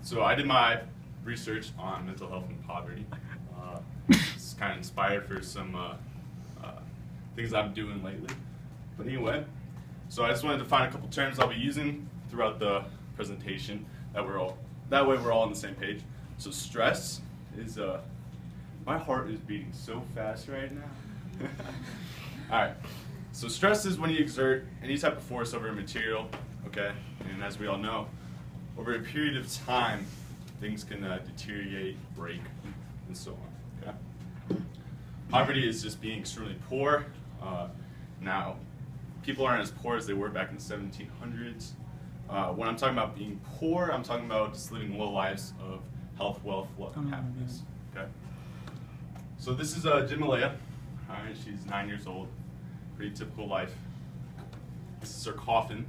So I did my research on mental health and poverty. It's kind of inspired for some things I'm doing lately. But anyway, so I just wanted to find a couple terms I'll be using throughout the presentation that way we're all on the same page. So stress is my heart is beating so fast right now. All right. So stress is when you exert any type of force over a material, okay? And as we all know, over a period of time, things can deteriorate, break, and so on, okay? Poverty is just being extremely poor. Now, people aren't as poor as they were back in the 1700s. When I'm talking about being poor, I'm talking about just living low lives of health, wealth, love, and happiness, okay? So this is Jimalea. All right, she's 9 years old. Pretty typical life. This is her coffin.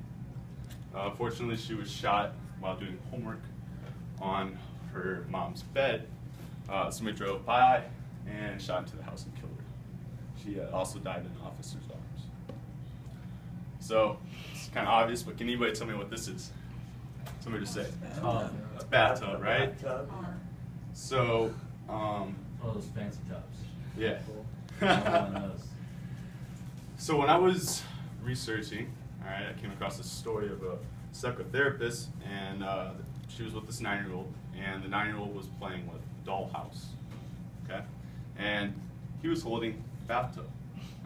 Fortunately, she was shot while doing homework on her mom's bed. Somebody drove by and shot into the house and killed her. She also died in an officer's arms. So it's kind of obvious, but can anybody tell me what this is? Somebody just say. A bathtub, right? So, one of those fancy tubs. Yeah. One of those. So when I was researching, all right, I came across this story of a psychotherapist, and she was with this 9-year-old, and the 9-year-old was playing with dollhouse, okay? And he was holding a bathtub,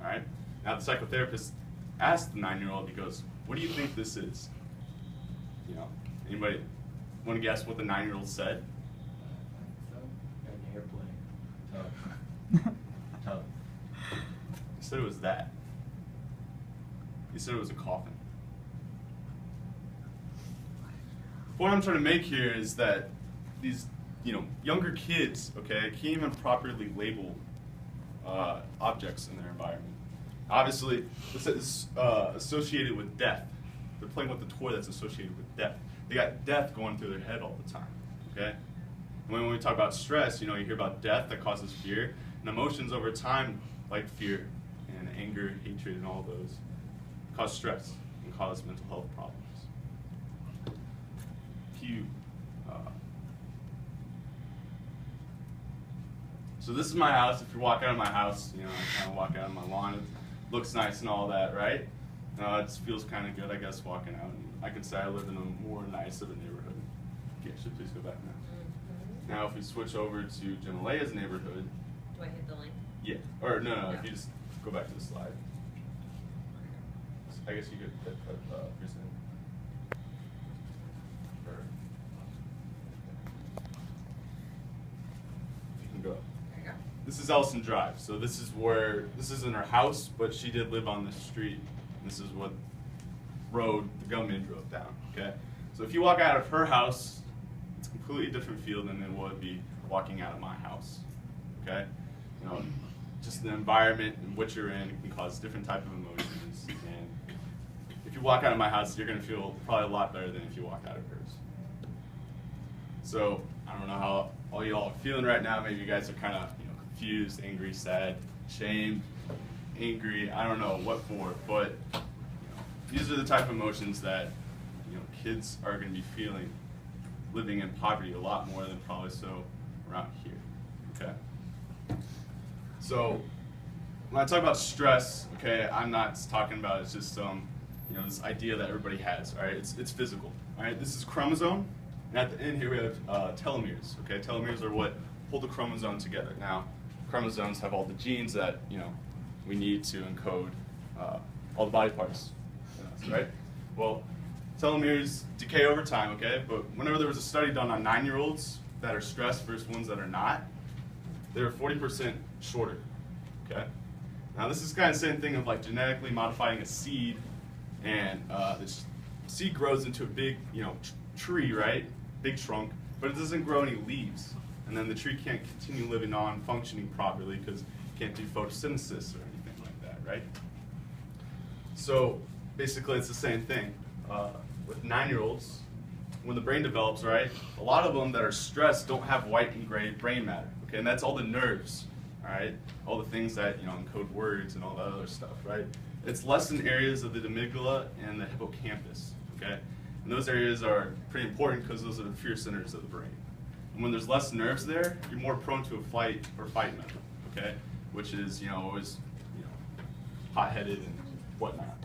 all right? Now the psychotherapist asked the 9-year-old, he goes, "What do you think this is?" You know, anybody want to guess what the 9-year-old said? An airplane. Tub. He said it was that. He said it was a coffin. The point I'm trying to make here is that these, younger kids, okay, can't even properly label objects in their environment. Obviously, this is associated with death. They're playing with the toy that's associated with death. They got death going through their head all the time, okay? When we talk about stress, you hear about death that causes fear, and emotions over time, like fear and anger, hatred, and all those, cause stress and cause mental health problems. So this is my house. If you walk out of my house, I kind of walk out of my lawn. It looks nice and all that, right? It just feels kind of good, I guess, walking out. And I can say I live in a more nice of a neighborhood. Okay, should please go back now. Now, if we switch over to Jimalea's neighborhood. Do I hit the link? Yeah. Or no. If you just go back to the slide. I guess you could hit present. You can go. There you go. This is Ellison Drive. So this is in her house, but she did live on this street. This is what road the gunman drove down, okay? So if you walk out of her house, it's a completely different feel than it would be walking out of my house, okay? Just the environment in which you're in can cause different type of emotions. And if you walk out of my house, you're gonna feel probably a lot better than if you walk out of hers. So I don't know how all y'all are feeling right now. Maybe you guys are kind of confused, angry, sad, shamed, angry. I don't know what for, but these are the type of emotions that kids are going to be feeling living in poverty a lot more than probably so around here. Okay. So when I talk about stress, okay, I'm not talking about it's just this idea that everybody has. All right, it's physical. All right, this is chromosome. And at the end here we have telomeres. Okay, telomeres are what hold the chromosome together. Now, chromosomes have all the genes that we need to encode all the body parts, right? Well, telomeres decay over time. Okay, but whenever there was a study done on 9-year-olds that are stressed versus ones that are not, they were 40% shorter. Okay, now this is kind of the same thing of like genetically modifying a seed, and this seed grows into a big tree, right? Big trunk, but it doesn't grow any leaves. And then the tree can't continue living on, functioning properly because it can't do photosynthesis or anything like that, right? So basically it's the same thing. With 9-year-olds, when the brain develops, right, a lot of them that are stressed don't have white and gray brain matter, okay? And that's all the nerves, all right? All the things that, encode words and all that other stuff, right? It's less in areas of the amygdala and the hippocampus, okay? And those areas are pretty important because those are the fear centers of the brain. And when there's less nerves there, you're more prone to a flight or fight method, okay? Which is, always, hot-headed and whatnot.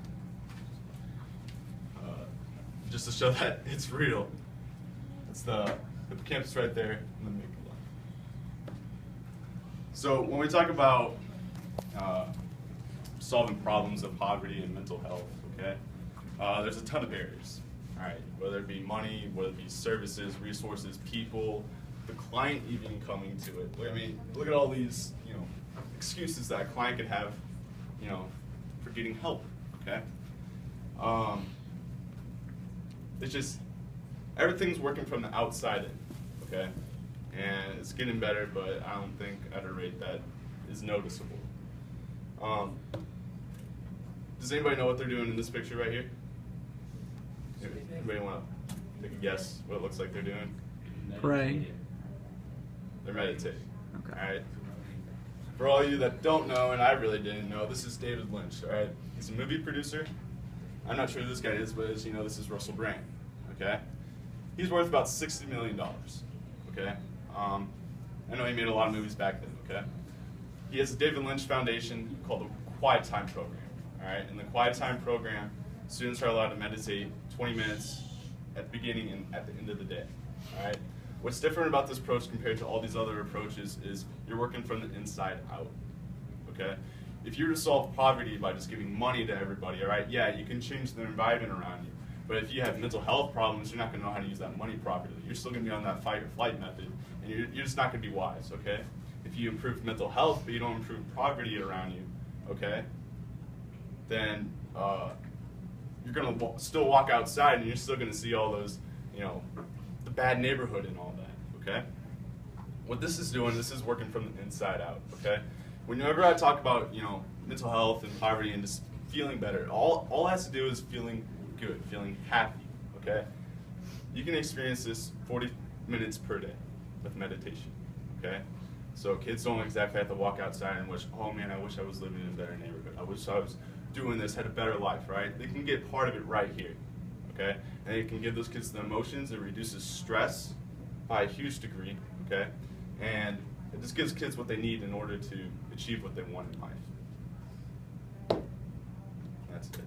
Just to show that it's real. It's the hippocampus right there and the amygdala. So when we talk about solving problems of poverty and mental health, okay, there's a ton of barriers. All right, whether it be money, whether it be services, resources, people, the client even coming to it. I mean, look at all these, excuses that a client could have, for getting help. Okay. It's just everything's working from the outside in. Okay, and it's getting better, but I don't think at a rate that is noticeable. Does anybody know what they're doing in this picture right here? Anybody want to take a guess what it looks like they're doing? Pray. They're meditating. Okay. All right. For all of you that don't know, and I really didn't know, this is David Lynch. All right. He's a movie producer. I'm not sure who this guy is, but as you know, this is Russell Brand. Okay. He's worth about $60 million. Okay. I know he made a lot of movies back then. Okay. He has a David Lynch Foundation called the Quiet Time Program. All right. In the Quiet Time Program, students are allowed to meditate 20 minutes at the beginning and at the end of the day. All right. What's different about this approach compared to all these other approaches is you're working from the inside out. Okay. If you were to solve poverty by just giving money to everybody, all right, yeah, you can change the environment around you. But if you have mental health problems, you're not going to know how to use that money properly. You're still going to be on that fight or flight method, and you're just not going to be wise. Okay. If you improve mental health, but you don't improve poverty around you, okay, then you're going to still walk outside and you're still going to see all those, the bad neighborhood and all that, okay? What this is doing, this is working from the inside out, okay? Whenever I talk about, mental health and poverty and just feeling better, all it has to do is feeling good, feeling happy, okay? You can experience this 40 minutes per day with meditation, okay? So kids don't exactly have to walk outside and wish, oh man, I wish I was living in a better neighborhood. I wish I was doing this, had a better life, right? They can get part of it right here, okay? And it can give those kids the emotions. It reduces stress by a huge degree, okay? And it just gives kids what they need in order to achieve what they want in life. That's it.